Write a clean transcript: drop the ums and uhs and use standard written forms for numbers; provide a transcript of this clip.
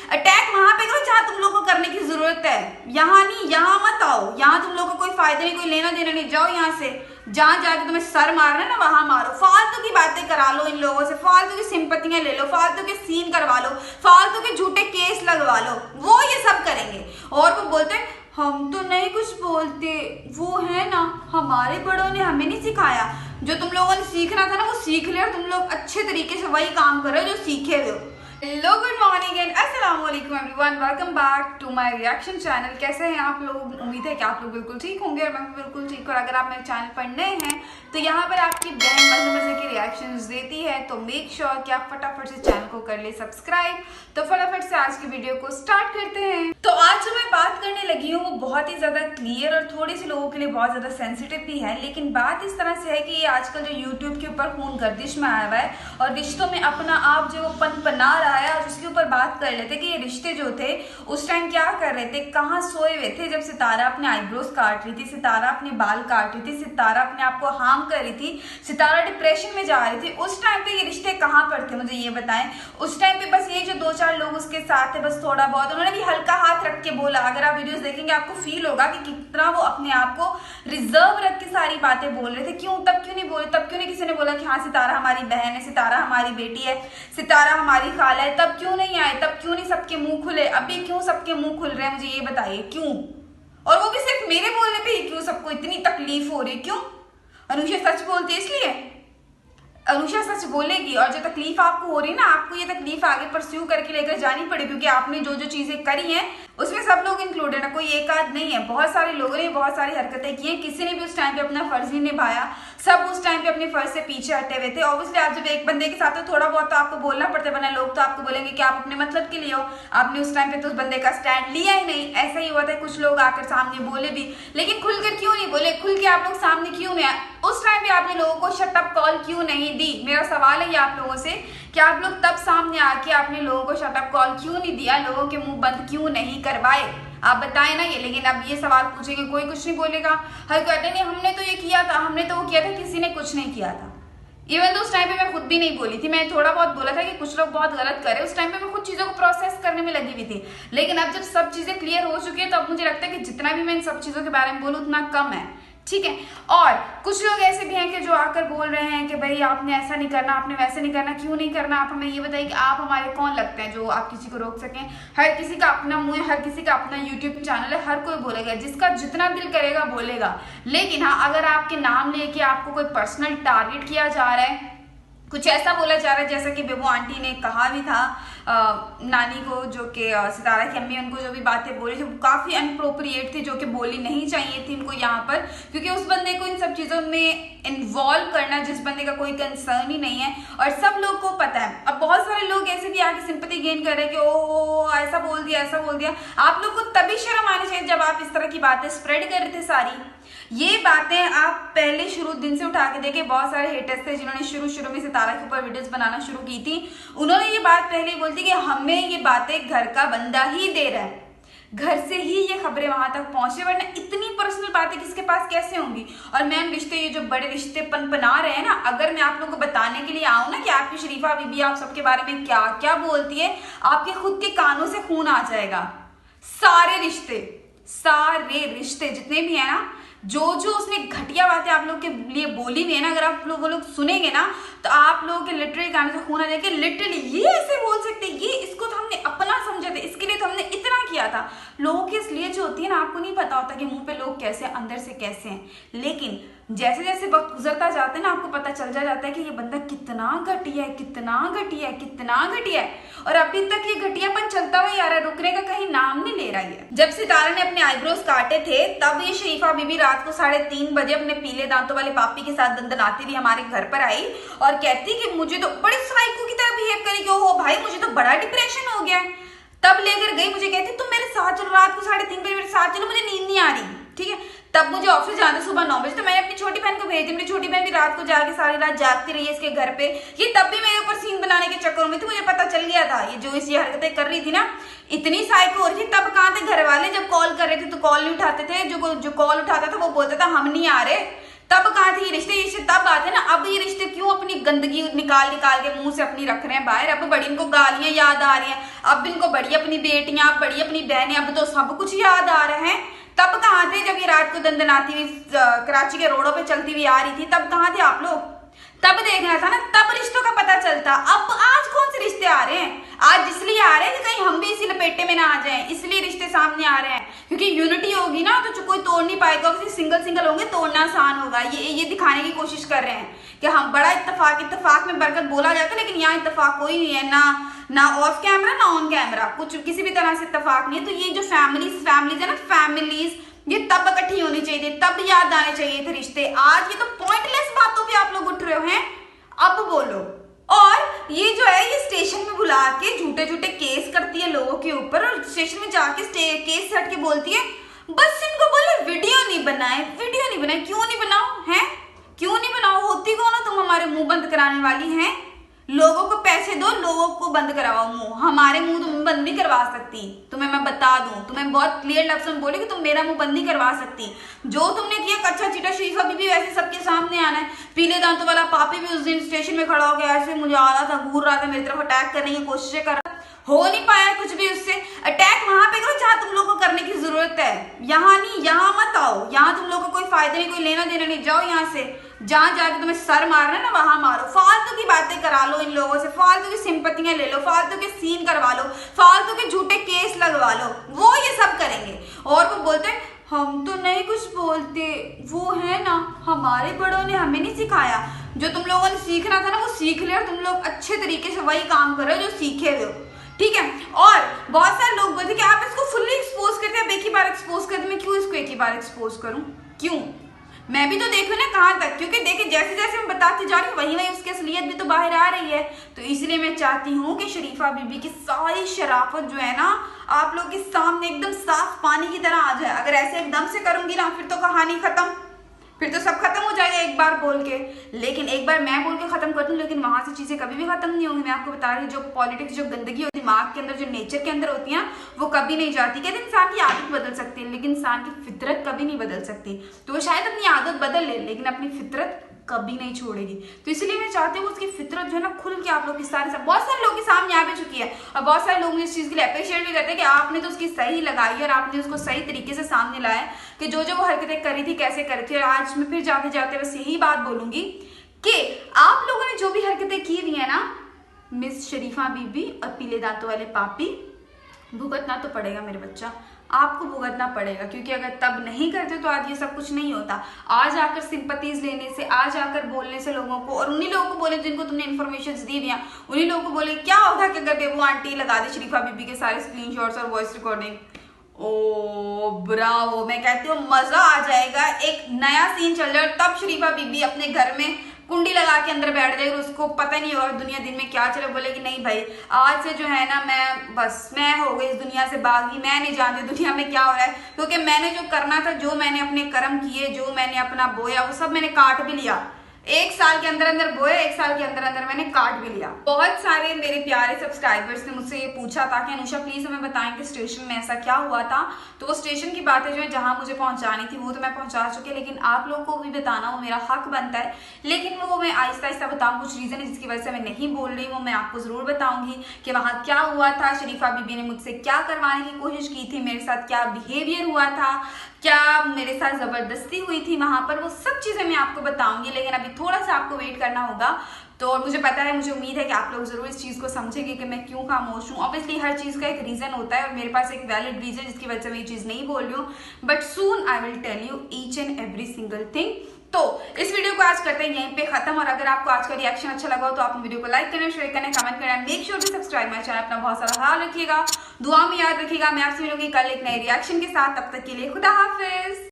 Attack वहां पे करो जहां तुम लोग को करने की जरूरत है, यहाँ नहीं, यहाँ मत आओ, यहाँ तुम लोग को कोई फायदा नहीं, कोई लेना देना नहीं, जाओ यहाँ से। जहां जाके तुम्हें सर मारना है ना वहां मारो, फालतू की बातें करा लो इन लोगों से, फालतू की सिंपतियां ले लो, फालतू के सीन करवा लो, फालतू के झूठे केस लगवा लो, वो ये सब करेंगे। और वो बोलते हैं हम तो नहीं कुछ बोलते, वो है ना हमारे बड़ों ने हमें नहीं सिखाया। जो तुम लोगों ने सीखना था ना वो सीख लिया, और तुम लोग अच्छे तरीके से वही काम कर रहे हो जो सीखे हुए हो। हेलो, गुड मॉर्निंग एंड अस्सलाम वालेकुम everyone, welcome back to my reaction channel. कैसे हैं आप लोग? उम्मीद है कि आप लोग बिल्कुल ठीक होंगे और मैं भी बिल्कुल ठीक। और अगर आप मेरे चैनल पर नए हैं तो यहाँ पर आपकी बहन मजे मजे के रिएक्शंस देती है, तो मेक श्योर कि आप फटाफट से चैनल को कर ले सब्सक्राइब। तो फटाफट से आज की वीडियो को स्टार्ट करते हैं। तो आज जो मैं बात करने लगी हूँ वो बहुत ही ज्यादा क्लियर और थोड़ी सी लोगों के लिए बहुत ज्यादा सेंसिटिव भी है, लेकिन बात इस तरह से है कि ये आजकल जो यूट्यूब के ऊपर खून गर्दिश में आया हुआ है और रिश्तों में अपना आप जो पनपना रहा है, और उसके ऊपर बात कर लेते कि ये रिश्ते जो थे उस टाइम क्या कर रहे थे, कहाँ सोए हुए थे जब सितारा अपने आईब्रोज काट रही थी, सितारा अपने बाल काट रही थी, सितारा अपने आप को हार्म कर रही थी, सितारा डिप्रेशन में जा रही थी। उस टाइम पे ये रिश्ते कहाँ पर थे, मुझे ये बताएं। उस टाइम पे बस ये जो 2-4 लोग उसके साथ थे, बस थोड़ा बहुत उन्होंने भी हल्का हाथ रख के बोला। अगर आप वीडियोस देखेंगे आपको फील होगा कि कितना वो अपने आप को रिजर्व रख के सारी बातें बोल रहे थे। क्यों? तब क्यों नहीं बोले? तब क्यों नहीं किसी ने बोला कि हाँ सितारा हमारी बहन है, सितारा हमारी बेटी है, सितारा हमारी खाला है? तब क्यों नहीं आए? तब क्यों नहीं सबके मुंह खुले? अभी क्यों सबके मुंह खुल रहे हैं, मुझे ये बताइए क्यों? और वो भी सिर्फ मेरे बोलने पे ही क्यों सबको इतनी तकलीफ हो रही है? क्यों? अनुषा सच बोलती है इसलिए। अनुषा सच बोलेगी और जो तकलीफ आपको हो रही है ना, आपको ये तकलीफ आगे परस्यू करके लेकर जानी पड़ेगी, क्योंकि आपने जो जो चीजें करी हैं उसमें सब लोग इंक्लूडेड है, कोई एक आध नहीं है। बहुत सारे लोगों ने बहुत सारी हरकतें की हैं, किसी ने भी उस टाइम पे अपना फर्ज नहीं निभाया, सब उस टाइम पे अपने फर्ज से पीछे हटे हुए थे। ऑब्वियसली आप जब एक बंदे के साथ हो थोड़ा बहुत तो आपको बोलना पड़ता है, वरना लोग तो आपको बोलेंगे कि आप अपने मतलब के लिए हो। आपने उस टाइम पे तो उस बंदे का स्टैंड लिया ही नहीं। ऐसा ही हुआ था, कुछ लोग आकर सामने बोले भी, लेकिन खुलकर क्यों नहीं बोले? खुल के आप लोग सामने क्यों नहीं आए? उस टाइम पे आपने लोगों को शट अप कॉल क्यों नहीं दी? मेरा सवाल है ये आप लोगों से कि आप लोग तब सामने आके आपने लोगों को शट अप कॉल क्यों नहीं दिया? लोगों के मुंह बंद क्यों नहीं करवाए? आप बताएं ना ये। लेकिन अब ये सवाल पूछेंगे, कोई कुछ नहीं बोलेगा। हर कहते नहीं हमने तो ये किया था, हमने तो वो किया था, किसी ने कुछ नहीं किया था। इवन तो उस टाइम पे मैं खुद भी नहीं बोली थी, मैं थोड़ा बहुत बोला था कि कुछ लोग बहुत गलत करे। उस टाइम पे मैं खुद चीजों को प्रोसेस करने में लगी हुई थी, लेकिन अब जब सब चीजें क्लियर हो चुकी है तो अब मुझे लगता है कि जितना भी मैं इन सब चीजों के बारे में बोलूँ उतना कम है, ठीक है। और कुछ लोग ऐसे भी हैं कि जो आकर बोल रहे हैं कि भाई आपने ऐसा नहीं करना, आपने वैसे नहीं करना। क्यों नहीं करना? आप हमें ये बताइए कि आप हमारे कौन लगते हैं जो आप किसी को रोक सकें? हर किसी का अपना मुंह है, हर किसी का अपना यूट्यूब चैनल है, हर कोई बोलेगा, जिसका जितना दिल करेगा बोलेगा। लेकिन हाँ, अगर आपके नाम लेके आपको कोई पर्सनल टारगेट किया जा रहा है, कुछ ऐसा बोला जा रहा है जैसा कि बेबू आंटी ने कहा भी था नानी को, जो कि सितारा की अम्मी उनको जो भी बातें बोली थी वो काफी अनप्रोप्रिएट थी, जो कि बोली नहीं चाहिए थी उनको यहाँ पर, क्योंकि उस बंदे को इन सब चीजों में इन्वॉल्व करना जिस बंदे का कोई कंसर्न ही नहीं है, और सब लोग को पता है। अब बहुत सारे लोग ऐसे भी आके सिंपैथी गेन कर रहे हैं कि ओ ऐसा बोल दिया, ऐसा बोल दिया। आप लोग को तभी शर्म आनी चाहिए जब आप इस तरह की बातें स्प्रेड कर रहे थे। सारी ये बातें आप पहले शुरू दिन से उठा के देखे, बहुत सारे हेटर्स थे जिन्होंने शुरू में सितारा के ऊपर वीडियोस बनाना शुरू की थी। उन्होंने ये बात पहले ही बोल दी कि हमें ये बातें घर का बंदा ही दे रहा है, घर से ही ये खबरें वहां तक पहुंचे, वरना इतनी पर्सनल बातें किसके पास कैसे होंगी? और मैम रिश्ते, ये जो बड़े रिश्ते पनपना रहे हैं ना, अगर मैं आप लोगों को बताने के लिए आऊं ना कि आपकी शरीफा बीबी आप सबके बारे में क्या क्या बोलती है, आपके खुद के कानों से खून आ जाएगा। सारे रिश्ते जितने भी है ना, जो उसने घटिया बातें आप लोग के लिए बोली हुई है ना, अगर आप लोग वो लोग सुनेंगे ना तो आप लोगों के लिटरली कान से खून आ जाएगा। लिटरली ये ऐसे बोल सकते, ये इसको तो हमने अपना समझे थे, इसके लिए तो हमने इतना किया था। लोगों की इसलिए जो होती है ना, आपको नहीं पता होता कि मुंह पे लोग कैसे अंदर से कैसे हैं, लेकिन जैसे जैसे वक्त गुजरता जाता है ना, आपको पता चल जाता है कि ये बंदा कितना घटिया है, कितना घटिया है, कितना घटिया है। और अभी तक ये घटियापन चलता हुआ यार, रुकने का कहीं नाम नहीं ले रहा है। जब सितारा ने अपने आईब्रोज काटे थे तब ये शरीफा बीबी रात को 3:30 बजे अपने पीले दांतों वाले पापी के साथ दंदनाती हुई हमारे घर पर आई और कहती कि मुझे तो बड़े साइको की तरह बिहेव करी कि ओहो भाई मुझे तो बड़ा डिप्रेशन हो गया है। तब लेकर गई, मुझे कहती तुम मेरे साथ चलो, रात को 3:30 बजे मेरे साथ चलो, मुझे नींद नहीं आ रही, ठीक है। तब मुझे ऑफिस जाना सुबह 9 बजे, तो मैंने अपनी छोटी बहन को भेज दी। मेरी छोटी बहन भी रात को जाके सारी रात जागती रही है इसके घर पे। ये तब भी मेरे ऊपर सीन बनाने के चक्कर में थी, मुझे पता चल गया था ये जो इस हरकतें कर रही थी ना, इतनी साइको हो रही थी। तब कहाँ थे घर वाले? जब कॉल कर रहे थे तो कॉल नहीं उठाते थे, जो कॉल उठाता था वो बोलता था हम नहीं आ रहे। तब कहाँ थे ये रिश्ते तब आते ना। अब ये रिश्ते क्यों अपनी गंदगी निकाल निकाल के मुंह से अपनी रख रहे हैं बाहर। अब बड़ी इनको गालियां याद आ रही हैं, अब इनको बड़ी अपनी बेटियां, बड़ी अपनी बहनें, अब तो सब कुछ याद आ रहे हैं। तब कहाँ थे जब ये रात को दंदनाती हुई कराची के रोडों पे चलती हुई आ रही थी, तब कहाँ थे आप लोग? तब देखना था ना, तब रिश्तों का पता चलता। अब आज कौन से रिश्ते आ रहे हैं? आज इसलिए आ रहे हैं कि कहीं हम भी इसी लपेटे में ना आ जाएं, इसलिए रिश्ते सामने आ रहे हैं। क्योंकि यूनिटी होगी ना तो कोई तोड़ नहीं पाएगा, सिंगल सिंगल होंगे तोड़ना आसान होगा। ये दिखाने की कोशिश कर रहे हैं कि हम बड़ा इत्तेफाक में बरकत बोला जाता है, लेकिन यहाँ इत्तेफाक कोई नहीं है, ना ऑफ कैमरा ना ऑन कैमरा, कुछ किसी भी तरह से इत्तेफाक नहीं है। तो ये जो फैमिलीज है ना, फैमिलीज ये तब इकट्ठी होनी चाहिए, तब याद आने चाहिए थे रिश्ते। आज ये तो पॉइंटलेस बातों पे आप लोग उठ रहे हैं, अब बोलो। और ये जो है ये स्टेशन में बुला के झूठे झूठे केस करती है लोगों के ऊपर, और स्टेशन में जाके केस हट के बोलती है बस इनको बोले वीडियो नहीं बनाए। क्यों नहीं बनाओ हैं? क्यों नहीं बनाओ? होती कौन हो तुम हमारे मुंह बंद कराने वाली हैं? लोगों को पैसे दो, लोगों को बंद करवाओ मुंह। हमारे मुंह तुम बंद नहीं करवा सकती। तुम्हें मैं बता दूं, तुम्हें बहुत क्लियर लफ्ज़ में बोली कि तुम मेरा मुंह बंद नहीं करवा सकती। जो तुमने किया कच्चा चीटा शरीफा बीबी वैसे सबके सामने आना है। पीले दांतों वाला पापी भी उस दिन स्टेशन में खड़ा हो गया, ऐसे मुझे आ रहा था, घूर रहा था, मेरी तरफ अटैक करने की कोशिशें कर रहा, हो नहीं पाया कुछ भी उससे। अटैक वहां पे करो जहां तुम लोगों को करने की जरूरत है, यहाँ नहीं, यहाँ मत आओ। यहाँ तुम लोगों को कोई फायदा नहीं, कोई लेना देना नहीं। जाओ यहाँ से, जहां जाके तुम्हें सर मारना है ना वहां मारो। फालतू की बातें करा लो इन लोगों से, फालतू की सिंपतियां ले लो, फालतू के सीन करवा लो, फालतू के झूठे केस लगवा लो, वो ये सब करेंगे। और वो बोलते हैं हम तो नहीं कुछ बोलते, वो है ना हमारे बड़ों ने हमें नहीं सिखाया। जो तुम लोगों ने सीखना था ना वो सीख लिया, और तुम लोग अच्छे तरीके से वही काम कर रहे हो जो सीखे हुए हो, ठीक है। और बहुत सारे लोग बोलते कि आप इसको फुल्ली एक्सपोज करते हैं, अब एक ही बार एक्सपोज करते। मैं क्यों इसको एक ही बार एक्सपोज करूं? क्यों? मैं भी तो देखूं ना कहाँ तक, क्योंकि देखिए जैसे जैसे मैं बताती जा रही हूँ वही उसकी असलियत भी तो बाहर आ रही है। तो इसलिए मैं चाहती हूँ कि शरीफा बीबी की सारी शराफत जो है ना आप लोग के सामने एकदम साफ पानी की तरह आ जाए। अगर ऐसे एकदम से करूंगी ना फिर तो कहानी खत्म, फिर तो सब खत्म हो जाएगा एक बार बोल के। लेकिन एक बार मैं बोल के खत्म कर दूं, लेकिन वहां से चीजें कभी भी खत्म नहीं होंगी। मैं आपको बता रही हूँ, जो पॉलिटिक्स, जो गंदगी होती है दिमाग के अंदर, जो नेचर के अंदर होती है वो कभी नहीं जाती। कहते इंसान की आदत बदल सकती है, लेकिन इंसान की फितरत कभी नहीं बदल सकती। तो वो शायद अपनी आदत बदल ले, लेकिन अपनी फितरत कभी नहीं छोड़ेगी। तो इसलिए मैं चाहती हूँ उसकी फितरत जो है ना खुल के आप लोग के सारे बहुत सारे लोगों के सामने आ भी चुकी है, और बहुत सारे लोग इस चीज के लिए अप्रिशिएट भी करते हैं कि आपने तो उसकी सही लगाई और आपने उसको सही तरीके से सामने लाया कि जो वो हरकतें करी थी कैसे करी थी। और आज मैं फिर जाते जाते बस यही बात बोलूंगी कि आप लोगों ने जो भी हरकतें की हुई है ना मिस शरीफा बीबी और पीले दांतों वाले पापी, भुगतना तो पड़ेगा मेरे बच्चा, आपको भुगतना पड़ेगा। क्योंकि अगर तब नहीं करते तो आज ये सब कुछ नहीं होता। आज आकर सिंपैथीज लेने से, आज आकर बोलने से लोगों को, और उन्हीं लोगों को बोले जिनको तुमने इन्फॉर्मेशन दी दिया, उन्हीं लोगों को बोले क्या होगा कि अगर बेबू आंटी लगा दे शरीफा बीबी के सारे स्क्रीनशॉट्स और वॉइस रिकॉर्डिंग। ओ ब्रावो, मैं कहती हूँ मजा आ जाएगा। एक नया सीन चल रहा है, तब शरीफा बीबी अपने घर में कुंडी लगा के अंदर बैठ जाएगी, उसको पता नहीं होगा दुनिया दिन में क्या चले। बोलेगी नहीं भाई आज से जो है ना मैं हो गई इस दुनिया से बागी, मैं नहीं जानती दुनिया में क्या हो रहा है, क्योंकि मैंने जो करना था, जो मैंने अपने कर्म किए, जो मैंने अपना बोया वो सब मैंने काट भी लिया। 1 साल के अंदर अंदर बोया, 1 साल के अंदर अंदर मैंने काट भी लिया। बहुत सारे मेरे प्यारे सब्सक्राइबर्स ने मुझसे ये पूछा था कि अनुषा प्लीज हमें बताएं कि स्टेशन में ऐसा क्या हुआ था। तो वो स्टेशन की बातें जो है जहां मुझे पहुंचानी थी वो तो मैं पहुंचा चुकी, लेकिन आप लोगों को भी बताना वो मेरा हक बनता है। लेकिन वो मैं आहिस्ता आहिस्ता बताऊँ, कुछ रीजन है जिसकी वजह से मैं नहीं बोल रही, वो मैं आपको जरूर बताऊंगी कि वहां क्या हुआ था, शरीफा बीबी ने मुझसे क्या करवाने की कोशिश की थी, मेरे साथ क्या बिहेवियर हुआ था, क्या मेरे साथ जबरदस्ती हुई थी वहां पर, वो सब चीजें मैं आपको बताऊंगी। लेकिन अभी थोड़ा सा आपको वेट करना होगा। तो मुझे पता है, मुझे उम्मीद है कि आप लोग जरूर इस चीज को समझेंगे कि मैं क्यों खामोश हूँ। ऑब्वियसली हर चीज का एक रीजन होता है और मेरे पास एक वैलिड रीजन जिसकी वजह से मैं ये चीज नहीं बोल रही हूँ, but soon I will tell you each and every single thing. तो इस वीडियो को आज करते हैं यहीं पे खत्म। और अगर आपको आज का रिएक्शन अच्छा लगा हो तो आप वीडियो को लाइक करना, शेयर करना, कमेंट करना, make sure to subscribe my channel. अपना बहुत सारा ख्याल रखिएगा, दुआ में याद रखिएगा। मैं आपसे मिलूंगी कल एक नए रिएक्शन के साथ, तब तक के लिए खुदा हाफिज।